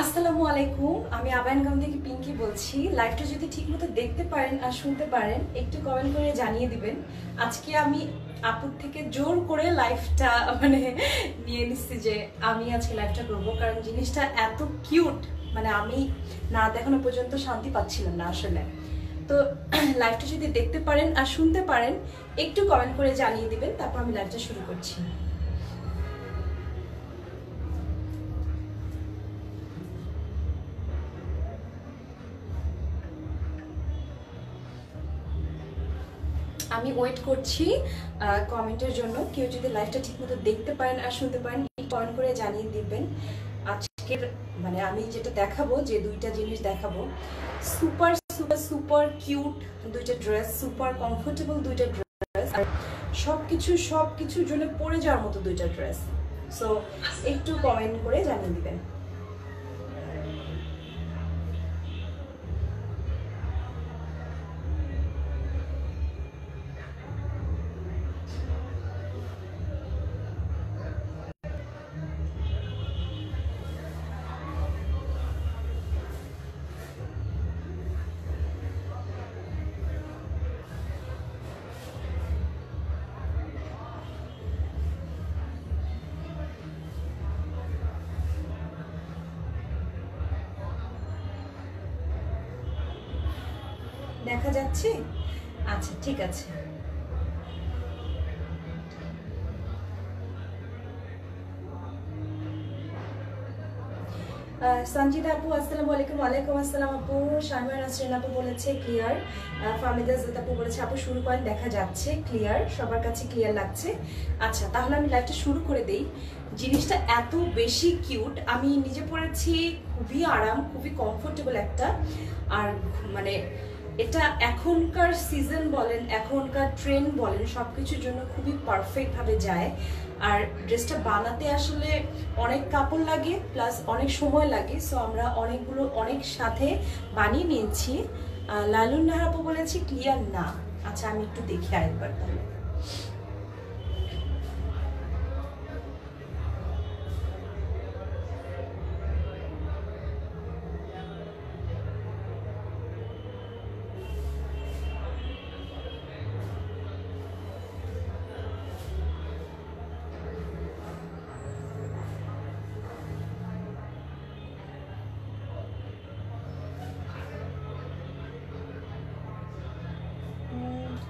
আসসালামু আলাইকুম, আমি আবায়নগাম থেকে পিঙ্কি বলছি। লাইভটা যদি ঠিকমতো দেখতে পারেন আর শুনতে পারেন একটু কমেন্ট করে জানিয়ে দিবেন। আজকে আমি আপুর থেকে জোর করে লাইভটা নিয়ে নিচ্ছি যে আমি আজকে লাইভটা করবো, কারণ জিনিসটা এত কিউট, আমি না দেখানো পর্যন্ত শান্তি পাচ্ছিলাম না আসলে। তো লাইভটা যদি দেখতে পারেন আর শুনতে পারেন একটু কমেন্ট করে জানিয়ে দিবেন, তারপর আমি লাইভটা শুরু করছি। আমি ওয়েট করছি কমেন্টের জন্য। কেউ যদি লাইভটা ঠিকমতো দেখতে পারেন আর শুনতে পারেন কমেন্ট করে জানিয়ে দিবেন। আজকের আমি যেটা দেখাবো, যে দুইটা জিনিস দেখাবো, সুপার সুপার সুপার কিউট দুইটা ড্রেস, সুপার কমফোর্টেবল দুইটা ড্রেস, আর সবকিছুর জন্য পরে যাওয়ার মতো দুইটা ড্রেস। সো একটু কমেন্ট করে জানিয়ে দিবেন। দেখা যাচ্ছে? আচ্ছা, ঠিক আছে। সঞ্জিতা আপু আসসালামু আলাইকুম। ওয়ালাইকুম আসসালাম আপু। শারমিয়া নাসরিন আপু বলেছে ক্লিয়ার। ফাহমিদা জাত আপু বলেছে আপু শুরু করেন, দেখা যাচ্ছে ক্লিয়ার, সবার কাছে ক্লিয়ার লাগছে। আচ্ছা, তাহলে আমি লাইভটা শুরু করে দেই। জিনিসটা এত বেশি কিউট, আমি নিজে পরেছি, খুবই আরাম, খুবই কমফোর্টেবল একটা। আর এটা এখনকার সিজন বলেন, এখনকার ট্রেন্ড বলেন, সবকিছুর জন্য খুবই পারফেক্ট ভাবে যায়। আর ড্রেসটা বানাতে আসলে অনেক কাপড় লাগে, প্লাস অনেক সময় লাগে। সো আমরা অনেক সাথে বানিয়ে নিয়েছি। লালুন নাহার আপু বলেছি ক্লিয়ার না। আচ্ছা, আমি একটু দেখি আরেকবার তাহলে।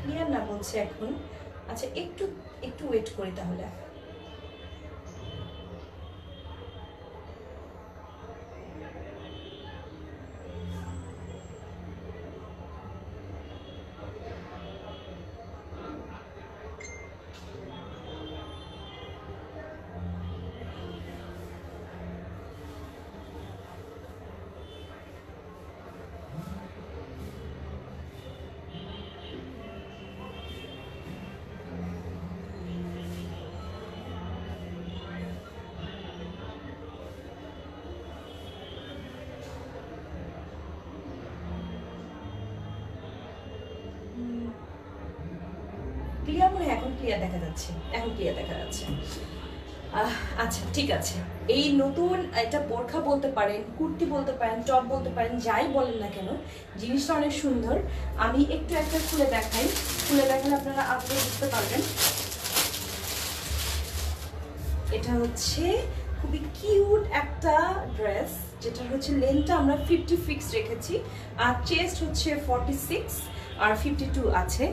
ক্লিয়ার না বলছে এখন। আচ্ছা, একটু ওয়েট করি তাহলে। ক্লিয়ার মনে হয়, এখন ক্লিয়ার দেখা যাচ্ছে, এখন ক্লিয়ার দেখা যাচ্ছে। আচ্ছা, ঠিক আছে। এই নতুন এটা বোরখা বলতে পারেন, কুর্তি বলতে পারেন, টপ বলতে পারেন, যাই বলেন না কেন, জিনিসটা অনেক সুন্দর। আমি একটু একটা খুলে দেখাই, খুলে দেখালে আপনারা আগে বুঝতে পারবেন। এটা হচ্ছে খুবই কিউট একটা ড্রেস, যেটা হচ্ছে লেন্থটা আমরা 50 ফিক্স রেখেছি, আর চেস্ট হচ্ছে 46 আর 52 আছে।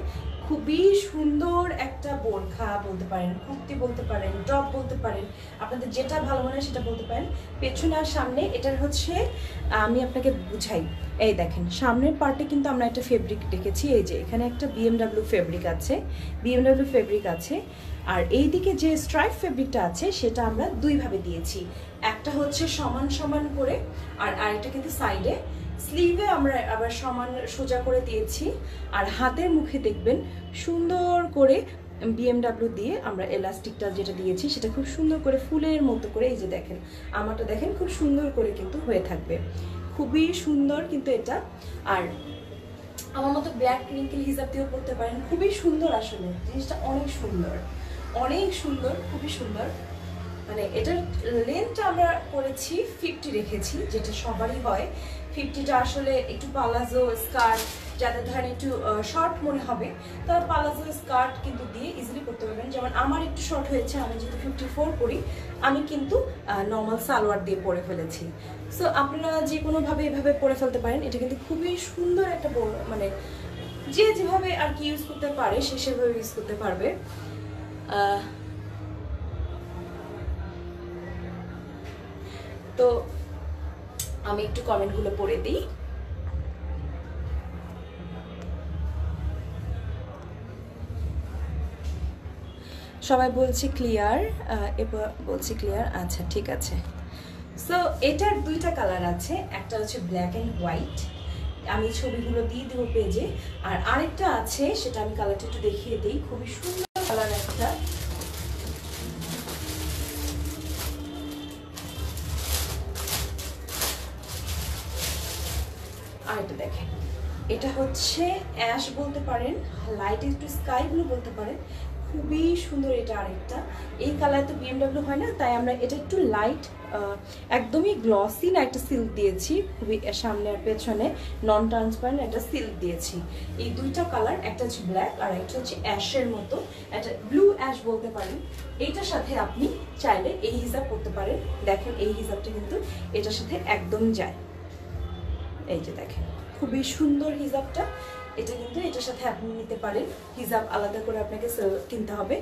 খুবই সুন্দর একটা বোরখা বলতে পারেন, কুর্তি বলতে পারেন, টপ বলতে পারেন, আপনাদের যেটা ভালো মনে হয় সেটা বলতে পারেন। পেছনে আর সামনে এটার হচ্ছে, আমি আপনাকে বুঝাই। এই দেখেন, সামনের পার্টে কিন্তু আমরা একটা ফেব্রিক রেখেছি, এই যে এখানে একটা বিএমডাব্লিউ ফেব্রিক আছে, আর এইদিকে যে স্ট্রাইপ ফেব্রিকটা আছে সেটা আমরা দুইভাবে দিয়েছি। একটা হচ্ছে সমান সমান করে, আর আরেকটা কিন্তু সাইডে স্লিভে আমরা আবার সমান সোজা করে দিয়েছি। আর হাতের মুখে দেখবেন সুন্দর করে বিএমডাব্লিউ দিয়ে আমরা এলাস্টিকটা যেটা দিয়েছি সেটা খুব সুন্দর করে ফুলের মতো করে, এই যে দেখেন আমারটা দেখেন, খুব সুন্দর করে কিন্তু হয়ে থাকবে, খুবই সুন্দর কিন্তু এটা। আর আমার মতো ব্ল্যাক রিঙ্কেল হিসাব দিয়েও পড়তে পারেন, খুবই সুন্দর, আসলে জিনিসটা অনেক সুন্দর, খুবই সুন্দর। মানে এটার লেন্থটা আমরা করেছি 50 রেখেছি, যেটা সবারই হয়। 50টা আসলে একটু পালাজো স্কার্ট, যাদের ধরেন একটু শর্ট মনে হবে তারা পালাজো স্কার্ট কিন্তু দিয়ে ইজিলি করতে পারবেন। যেমন আমার একটু শর্ট হয়েছে, আমি যেহেতু 54 পরি, আমি কিন্তু নর্মাল সালোয়ার দিয়ে পরে ফেলেছি। সো আপনারা যে কোনোভাবে এভাবে পরে ফেলতে পারেন। এটা কিন্তু খুবই সুন্দর একটা মানে যে যেভাবে আর কি ইউজ করতে পারে সে সেভাবে ইউজ করতে পারবে। তো আমি একটু কমেন্টগুলো পড়ে দিই। সবাই বলছি ক্লিয়ার, এবার বলছি ক্লিয়ার, আচ্ছা ঠিক আছে। সো এটার দুইটা কালার আছে, একটা হচ্ছে ব্ল্যাক অ্যান্ড হোয়াইট, আমি ছবিগুলো দিয়ে দেবো পেজে। আর আরেকটা আছে, সেটা আমি কালারটা একটু দেখিয়ে দিই, খুবই সুন্দর কালার একটা। আর এটা দেখেন, এটা হচ্ছে অ্যাশ বলতে পারেন, লাইট একটু স্কাই ব্লু বলতে পারেন, খুবই সুন্দর। এটা আরেকটা, এই কালার তো বিএমডব্লিউ হয় না, তাই আমরা এটা একটু লাইট, একদমই গ্লসি না একটা সিল্ক দিয়েছি, খুবই সামনে আর পেছনে নন ট্রান্সপারেন্ট একটা সিল্ক দিয়েছি। এই দুইটা কালার, একটা হচ্ছে ব্ল্যাক আর একটা হচ্ছে অ্যাশের মতো, একটা ব্লু অ্যাশ বলতে পারেন। এইটার সাথে আপনি চাইলে এই হিজাব করতে পারেন। দেখেন এই হিজাবটা কিন্তু এটার সাথে একদম যায়। এই যে দেখেন খুবই সুন্দর হিজাবটা, এটা কিন্তু এটার সাথে আপনি নিতে পারেন। হিজাব আলাদা করে আপনাকে কিনতে হবে।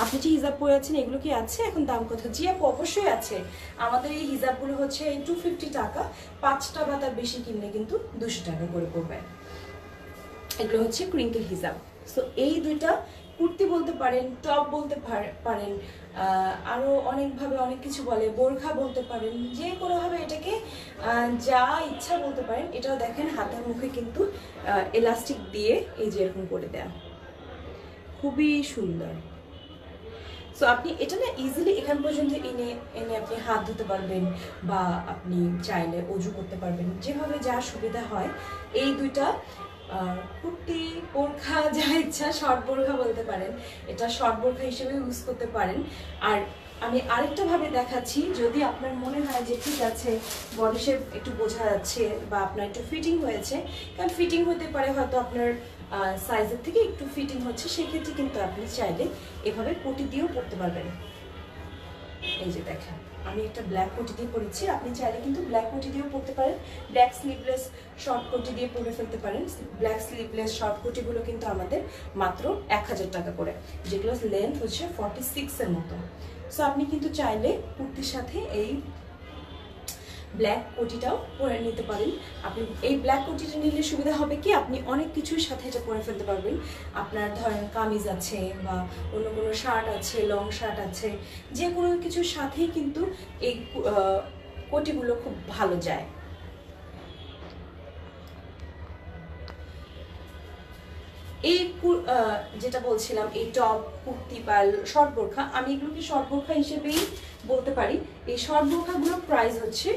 আপনি যে হিজাব পরে আছেন এগুলো কি আছে এখন দাম কত? জি আপু অবশ্যই আছে। আমাদের এই হিজাবগুলো হচ্ছে 250 টাকা, 5টা বা তার বেশি কিনলে কিন্তু 200 টাকা করে পড়বে। এগুলো হচ্ছে ক্রিঙ্কেল হিজাব। সো এই দুইটা কুর্তি বলতে পারেন, টপ বলতে পারেন, আরও অনেকভাবে অনেক কিছু বলে, বোরখা বলতে পারেন, যে কোনোভাবে এটাকে যা ইচ্ছা বলতে পারেন। এটাও দেখেন হাতের মুখে কিন্তু এলাস্টিক দিয়ে এই যে এরকম করে দেয়া, খুবই সুন্দর। সো আপনি এটা না ইজিলি এখান পর্যন্ত এনে আপনি হাত ধুতে পারবেন, বা আপনি চাইলে অজু করতে পারবেন, যেভাবে যা সুবিধা হয়। এই দুইটা কুর্তি বোরখা যা ইচ্ছা, শর্ট বোরখা বলতে পারেন, এটা শর্ট বোরখা হিসেবে ইউজ করতে পারেন। আর আমি আরেকটা ভাবে দেখাচ্ছি, যদি আপনার মনে হয় যে ঠিক আছে বডি শেপ একটু বোঝা যাচ্ছে বা আপনার একটু ফিটিং হয়েছে, কারণ ফিটিং হতে পারে হয়তো আপনার সাইজের থেকে একটু ফিটিং হচ্ছে, সেক্ষেত্রে কিন্তু আপনি চাইলে এভাবে কোটি দিয়েও পরতে পারবেন। এই যে দেখেন আমি একটা ব্ল্যাক কোটি দিয়ে পরেছি, আপনি চাইলে কিন্তু ব্ল্যাক কোটি দিয়েও পরতে পারেন, ব্ল্যাক স্লিভলেস শর্ট কোটি দিয়ে পরে ফেলতে পারেন। ব্ল্যাক স্লিভলেস শর্ট কোটিগুলো কিন্তু আমাদের মাত্র 1000 টাকা করে, যেগুলো লেন্থ হচ্ছে 46 এর মতো। সো আপনি কিন্তু চাইলে কুর্তির সাথে এই ব্ল্যাক কোটিটাও পরে নিতে পারেন। আপনি এই ব্ল্যাক কোটিটা নিলে সুবিধা হবে কি, আপনি অনেক কিছুর সাথে এটা পরে ফেলতে পারবেন। আপনার ধরেন কামিজ আছে বা অন্য কোনো শার্ট আছে, লং শার্ট আছে, যে কোনো কিছুর সাথেই কিন্তু এই কোটিগুলো খুব ভালো যায়। এই যেটা বলছিলাম, এই টপ কুর্তি বা শর্ট বোরখা, আমি এগুলোকে শর্ট বোরখা হিসেবেই বলতে পারি। এই শর্ট বোরখাগুলোর প্রাইস হচ্ছে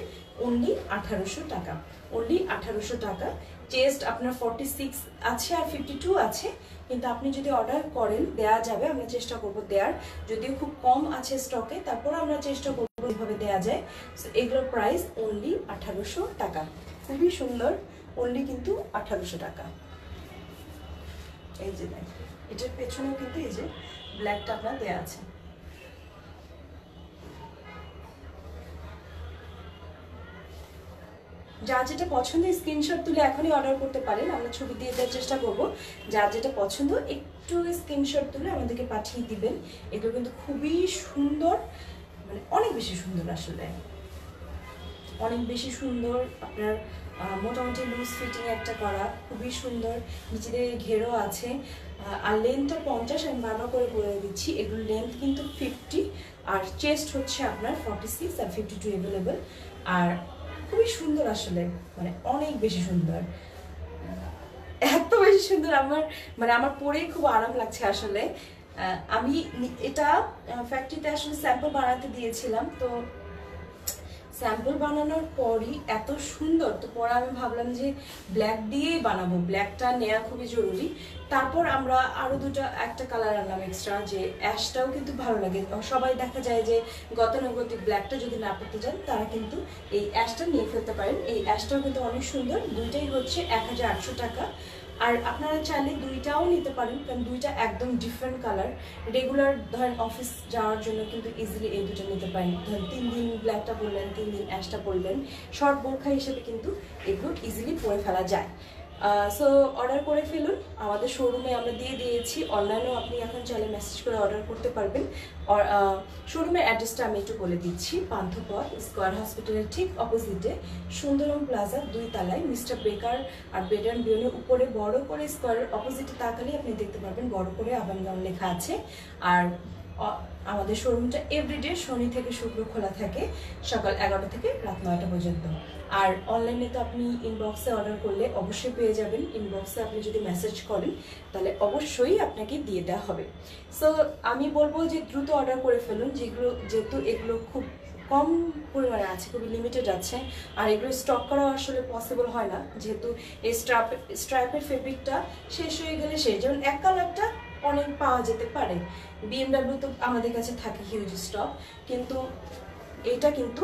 অনলি 1800 টাকা, অনলি 1800 টাকা। চেস্ট আপনার 46 আছে আর 52 আছে, কিন্তু আপনি যদি অর্ডার করেন দেওয়া যাবে, আমরা চেষ্টা করব দেওয়ার, যদিও খুব কম আছে স্টকে, তারপর আমরা চেষ্টা করবো এইভাবে দেওয়া যায়। সো এগুলোর প্রাইস অনলি 1800 টাকা, খুবই সুন্দর, অনলি কিন্তু 1800 টাকা। এই যে দেখেন এটার পেছনেও কিন্তু এই যে ব্ল্যাকটা আপনার দেওয়া আছে। যার যেটা পছন্দ স্ক্রিনশট তুলে এখনই অর্ডার করতে পারেন, আমরা ছবি দিয়ে দেওয়ার চেষ্টা করব। যার যেটা পছন্দ একটু স্ক্রিনশট তুলে আমাদেরকে পাঠিয়ে দিবেন। এগুলো কিন্তু খুবই সুন্দর, মানে অনেক বেশি সুন্দর, আসলে অনেক বেশি সুন্দর। আপনার মোটামুটি লুজ ফিটিং একটা করা, খুবই সুন্দর, নিচেদের ঘেরও আছে। আর লেন্থটা 50, আমি বারবার করে বলে দিচ্ছি, এগুলোর লেন্থ কিন্তু 50, আর চেস্ট হচ্ছে আপনার 46 আর 52 অ্যাভেলেবেল। আর খুবই সুন্দর, আসলে মানে অনেক বেশি সুন্দর, এত বেশি সুন্দর, আমার পরেই খুব আরাম লাগছে আসলে। আমি এটা ফ্যাক্টরিতে আসলে স্যাম্পল বানাতে দিয়েছিলাম, তো স্যাম্পল বানানোর পরই এত সুন্দর, তো পরে আমি ভাবলাম যে ব্ল্যাক দিয়েই বানাবো, ব্ল্যাকটা নেওয়া খুবই জরুরি। তারপর আমরা আরো একটা কালার আনলাম এক্সট্রা, যে অ্যাশটাও কিন্তু ভালো লাগে। সবাই দেখা যায় যে গতানুগতিক ব্ল্যাকটা যদি না পড়তে চান তারা কিন্তু এই অ্যাশটা নিয়ে ফেলতে পারেন। এই অ্যাশটাও কিন্তু অনেক সুন্দর, দুইটাই হচ্ছে 1800 টাকা। আর আপনারা চাইলে দুইটাও নিতে পারেন, কারণ দুইটা একদম ডিফারেন্ট কালার। রেগুলার ধরেন অফিস যাওয়ার জন্য কিন্তু ইজিলি এই দুটো নিতে পারেন। ধরেন 3 দিন ব্ল্যাকটা পরলেন, 3 দিন অ্যাশটা পরলেন, শর্ট বোরখা হিসেবে কিন্তু এগুলো ইজিলি পরে ফেলা যায়। সো অর্ডার করে ফেলুন, আমাদের শোরুমে আমরা দিয়ে দিয়েছি, অনলাইনেও আপনি এখন চাইলে মেসেজ করে অর্ডার করতে পারবেন। শোরুমের অ্যাড্রেসটা আমি একটু বলে দিচ্ছি। পান্থপথ স্কয়ার হসপিটালের ঠিক অপোজিটে সুন্দরম প্লাজা 2 তলায় মিস্টার বেকার আর বেড অ্যান্ড বিয়নের উপরে বড় করে স্কয়ারের অপোজিটে তাকালেই আপনি দেখতে পারবেন বড় করে আবানগাঁও লেখা আছে। আর আমাদের শোরুমটা এভরিডে শনি থেকে শুক্র খোলা থাকে, সকাল 11টা থেকে রাত 9টা পর্যন্ত। আর অনলাইনে তো আপনি ইনবক্সে অর্ডার করলে অবশ্যই পেয়ে যাবেন। ইনবক্সে আপনি যদি মেসেজ করেন তাহলে অবশ্যই আপনাকে দিয়ে দেওয়া হবে। সো আমি বলবো যে দ্রুত অর্ডার করে ফেলুন, যেহেতু এগুলো খুব কম পরিমাণে আছে, খুবই লিমিটেড আছে। আর এগুলো স্টক করা আসলে পসিবল হয় না, যেহেতু এই স্ট্রাইপের ফেব্রিকটা শেষ হয়ে গেলে যেমন এক কালারটা অনেক পাওয়া যেতে পারে, BMW তো আমাদের কাছে থাকে হিউজ স্টক, কিন্তু এটা কিন্তু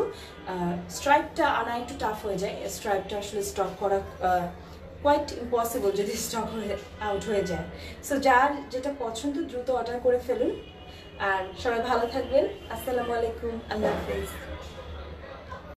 স্ট্রাইপটা আনা একটু টাফ হয়ে যায়। স্ট্রাইপটা আসলে স্টক করা কোয়াইট ইম্পসিবল যদি স্টক আউট হয়ে যায়। সো যার যেটা পছন্দ দ্রুত অর্ডার করে ফেলুন। আর সবাই ভালো থাকবেন। আসসালামু আলাইকুম, আল্লাহ হাফেজ।